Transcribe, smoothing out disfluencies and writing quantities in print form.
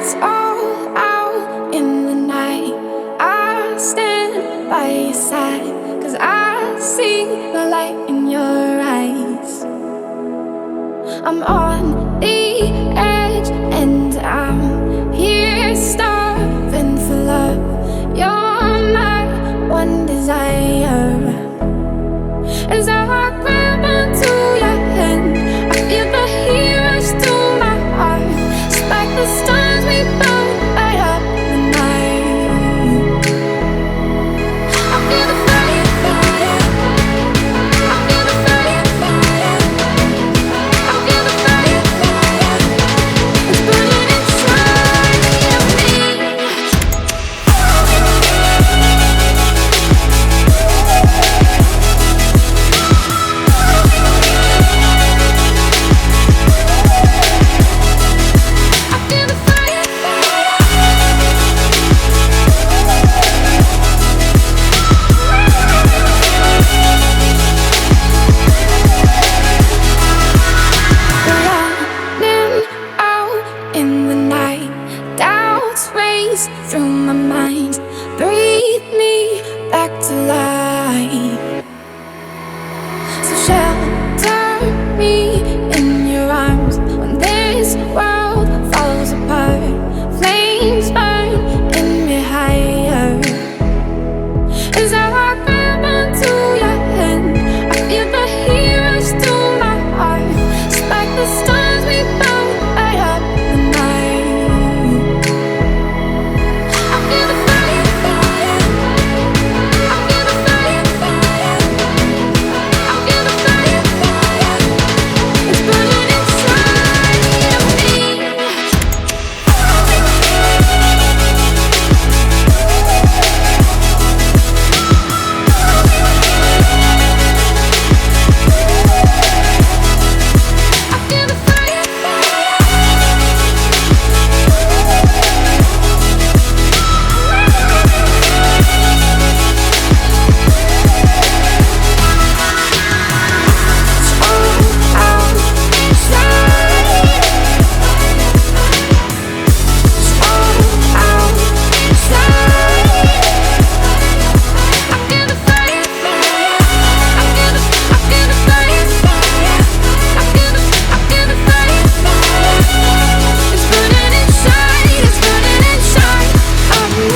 it's all out in the night, I stand by your side, 'cause I see the light in your eyes. I'm on the edge and I'm here starving for love. You're my one desire. As I grab onto your hand, I feel the heat rush to my heart. It's like the stars we burn light up the night. I feel the fire, fire. I feel the fire, fire. I feel the fire, fire. It's burning inside of me. Through my mind, breathe me back to life. So shelter me in your arms when this world falls apart. Flames burn in me higher. As I grab onto your hand, I feel the heat rush to my heart. It's like the stars we burn light up the night. I feel the fire, fire. I feel the fire, fire. I feel the fire, fire. It's burning inside of me. I feel the fire, fire. It's all outside. It's all outside. I feel the fire, fire. I feel the fire, fire. I feel the fire, fire. It's burning inside of me.